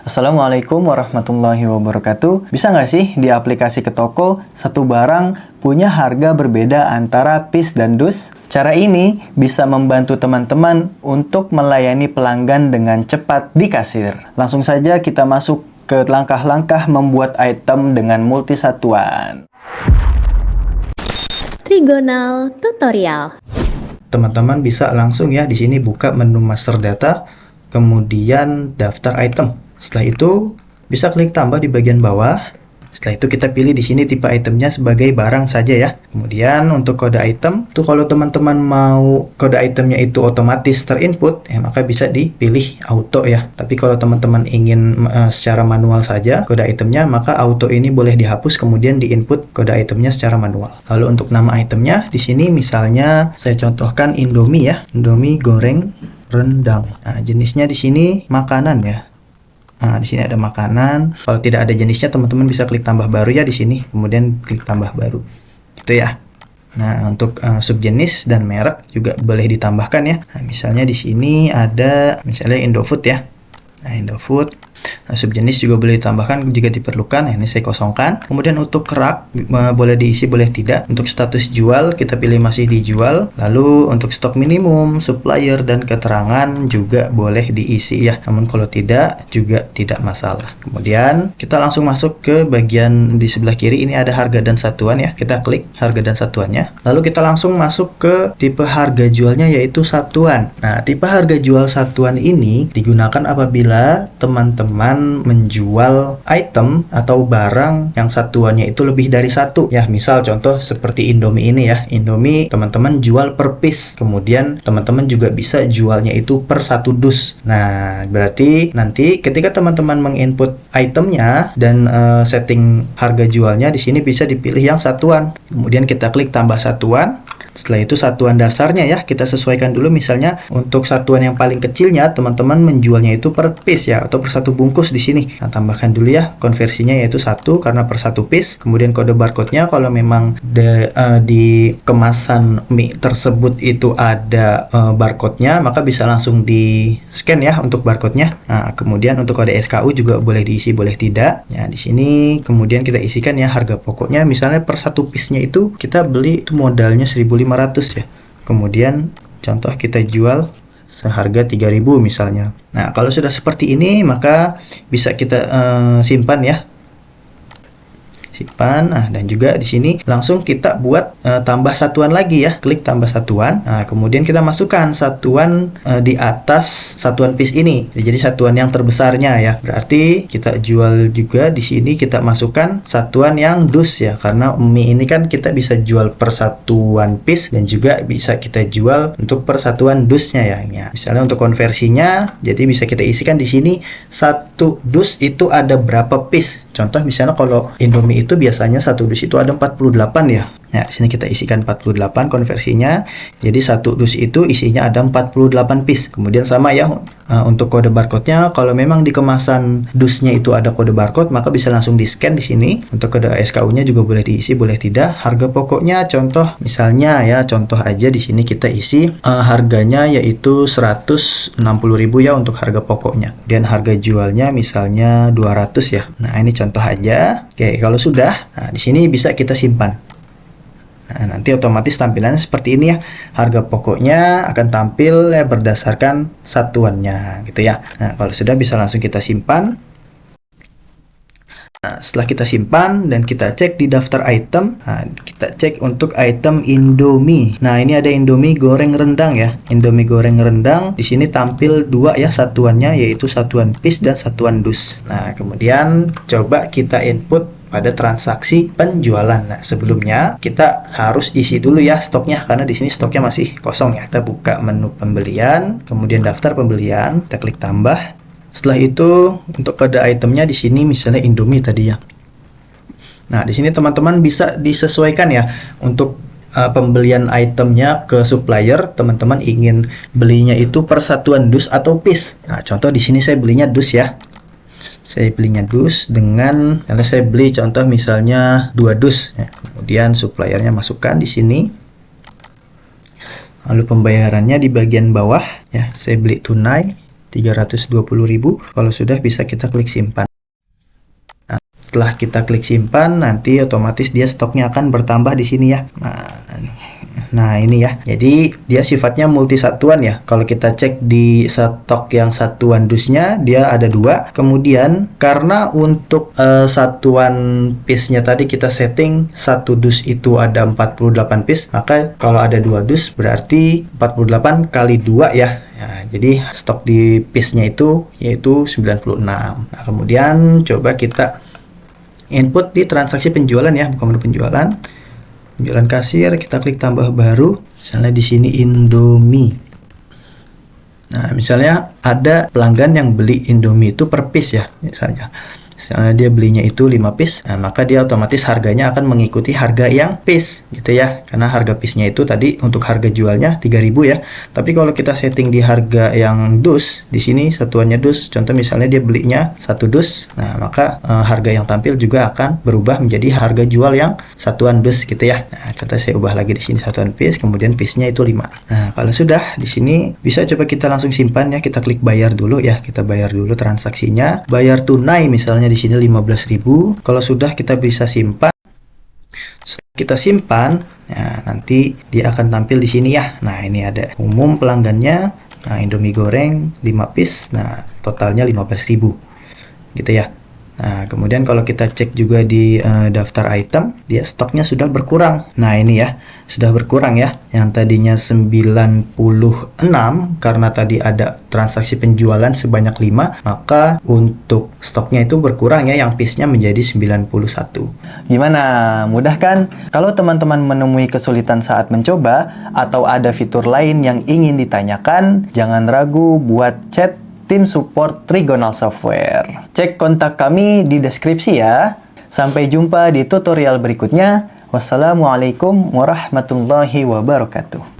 Assalamualaikum warahmatullahi wabarakatuh. Bisa nggak sih di aplikasi ke toko, satu barang punya harga berbeda antara PIS dan DUS? Cara ini bisa membantu teman-teman untuk melayani pelanggan dengan cepat di kasir. Langsung saja kita masuk ke langkah-langkah membuat item dengan multisatuan. Trigonal Tutorial. Teman-teman bisa langsung ya di sini buka menu master data, kemudian daftar item. Setelah itu bisa klik tambah di bagian bawah. Setelah itu kita pilih di sini tipe itemnya sebagai barang saja ya. Kemudian untuk kode item, tuh kalau teman-teman mau kode itemnya itu otomatis terinput, maka bisa dipilih auto ya. Tapi kalau teman-teman ingin secara manual saja kode itemnya, maka auto ini boleh dihapus kemudian diinput kode itemnya secara manual. Lalu untuk nama itemnya di sini misalnya saya contohkan Indomie ya, Indomie goreng rendang. Nah, jenisnya di sini makanan ya. Nah, di sini ada makanan. Kalau tidak ada jenisnya, teman-teman bisa klik tambah baru ya di sini. Kemudian klik tambah baru. Gitu ya. Nah, untuk subjenis dan merek juga boleh ditambahkan ya. Nah, misalnya di sini ada misalnya Indofood ya. Nah, Indofood. Nah, subjenis juga boleh ditambahkan jika diperlukan. Nah, ini saya kosongkan. Kemudian untuk rak boleh diisi, boleh tidak. Untuk status jual kita pilih masih dijual. Lalu untuk stok minimum, supplier dan keterangan juga boleh diisi ya. Namun kalau tidak juga tidak masalah. Kemudian kita langsung masuk ke bagian di sebelah kiri. Ini ada harga dan satuan ya. Kita klik harga dan satuannya. Lalu kita langsung masuk ke tipe harga jualnya yaitu satuan. Nah, tipe harga jual satuan ini digunakan apabila teman-teman menjual item atau barang yang satuannya itu lebih dari satu ya. Misal contoh seperti Indomie ini ya. Indomie teman-teman jual per piece, kemudian teman-teman juga bisa jualnya itu per satu dus. Nah, berarti nanti ketika teman-teman menginput itemnya dan setting harga jualnya di sini bisa dipilih yang satuan. Kemudian kita klik tambah satuan. Setelah itu satuan dasarnya ya kita sesuaikan dulu. Misalnya untuk satuan yang paling kecilnya teman-teman menjualnya itu per piece ya, atau per satu bungkus di sini. Nah, tambahkan dulu ya konversinya yaitu 1 karena per satu piece. Kemudian kode barcode-nya kalau memang di kemasan mie tersebut itu ada barcode-nya, maka bisa langsung di scan ya untuk barcode-nya. Nah, kemudian untuk kode SKU juga boleh diisi, boleh tidak. Ya, di sini kemudian kita isikan ya harga pokoknya. Misalnya per satu piece-nya itu kita beli itu modalnya 1.500 ya. Kemudian contoh kita jual seharga 3.000 misalnya. Nah, kalau sudah seperti ini maka bisa kita simpan ya. Simpan. Nah, dan juga di sini langsung kita buat tambah satuan lagi ya. Klik tambah satuan. Nah, kemudian kita masukkan satuan di atas satuan piece ini. Jadi satuan yang terbesarnya ya. Berarti kita jual juga di sini kita masukkan satuan yang dus ya. Karena mie ini kan kita bisa jual per satuan piece dan juga bisa kita jual untuk per satuan dusnya ya. Misalnya untuk konversinya, jadi bisa kita isikan di sini satu dus itu ada berapa piece. Contoh misalnya kalau Indomie itu biasanya satu dus itu ada 48 ya. Nah, di sini kita isikan 48 konversinya. Jadi satu dus itu isinya ada 48 piece. Kemudian sama ya untuk kode barcode-nya, kalau memang di kemasan dusnya itu ada kode barcode, maka bisa langsung di-scan di sini. Untuk kode SKU-nya juga boleh diisi, boleh tidak. Harga pokoknya contoh misalnya ya, contoh aja di sini kita isi harganya yaitu 160.000 ya untuk harga pokoknya. Dan harga jualnya misalnya 200 ya. Nah, ini contoh aja. Oke, kalau sudah, nah di sini bisa kita simpan. Nah, nanti otomatis tampilannya seperti ini ya. Harga pokoknya akan tampil ya berdasarkan satuannya gitu ya. Nah, kalau sudah bisa langsung kita simpan. Nah, setelah kita simpan dan kita cek di daftar item, nah, kita cek untuk item Indomie. Nah, ini ada Indomie goreng rendang ya. Indomie goreng rendang di sini tampil dua ya satuannya, yaitu satuan piece dan satuan dus. Nah, kemudian coba kita input pada transaksi penjualan. Nah, sebelumnya kita harus isi dulu ya stoknya karena di sini stoknya masih kosong ya. Kita buka menu pembelian, kemudian daftar pembelian, kita klik tambah. Setelah itu untuk kode itemnya di sini misalnya Indomie tadi ya. Nah, di sini teman-teman bisa disesuaikan ya untuk pembelian itemnya ke supplier. Teman-teman ingin belinya itu per satuan dus atau piece. Nah, contoh di sini saya belinya dus ya. Saya belinya dus dengan, karena saya beli contoh misalnya 2 dus ya. Kemudian suppliernya masukkan di sini. Lalu pembayarannya di bagian bawah ya, saya beli tunai. 320.000. Kalau sudah bisa kita klik simpan. Nah, setelah kita klik simpan, nanti otomatis dia stoknya akan bertambah di sini ya. Nah ini ya, jadi dia sifatnya multisatuan ya. Kalau kita cek di stok yang satuan dusnya, dia ada 2. Kemudian karena untuk satuan piece-nya tadi kita setting 1 dus itu ada 48 piece, maka kalau ada 2 dus berarti 48 kali 2 ya. Nah, jadi stok di piece-nya itu yaitu 96. Nah, kemudian coba kita input di transaksi penjualan ya, bukan menu penjualan. Penjualan kasir, kita klik tambah baru. Misalnya di sini Indomie. Nah, misalnya ada pelanggan yang beli Indomie itu per piece ya, misalnya dia belinya itu 5 piece, nah, maka dia otomatis harganya akan mengikuti harga yang piece gitu ya, karena harga piece-nya itu tadi untuk harga jualnya 3.000 ya. Tapi kalau kita setting di harga yang dus, di sini satuannya dus, contoh misalnya dia belinya 1 dus, nah maka harga yang tampil juga akan berubah menjadi harga jual yang satuan dus gitu ya. Nah, contoh saya ubah lagi di sini satuan piece, kemudian piece-nya itu 5. Nah, kalau sudah di sini bisa coba kita langsung simpan ya, kita klik bayar dulu ya, kita bayar dulu transaksinya, bayar tunai misalnya di sini 15.000. Kalau sudah kita bisa simpan. Setelah kita simpan, ya, nanti dia akan tampil di sini ya. Nah, ini ada umum pelanggannya. Nah, Indomie goreng 5 piece. Nah, totalnya 15.000. Gitu ya. Nah, kemudian kalau kita cek juga di daftar item, dia stoknya sudah berkurang. Nah, ini ya, sudah berkurang ya. Yang tadinya 96, karena tadi ada transaksi penjualan sebanyak 5, maka untuk stoknya itu berkurang ya, yang piece-nya menjadi 91. Gimana? Mudah kan? Kalau teman-teman menemui kesulitan saat mencoba, atau ada fitur lain yang ingin ditanyakan, jangan ragu buat chat tim support Trigonal Software. Cek kontak kami di deskripsi ya. Sampai jumpa di tutorial berikutnya. Wassalamualaikum warahmatullahi wabarakatuh.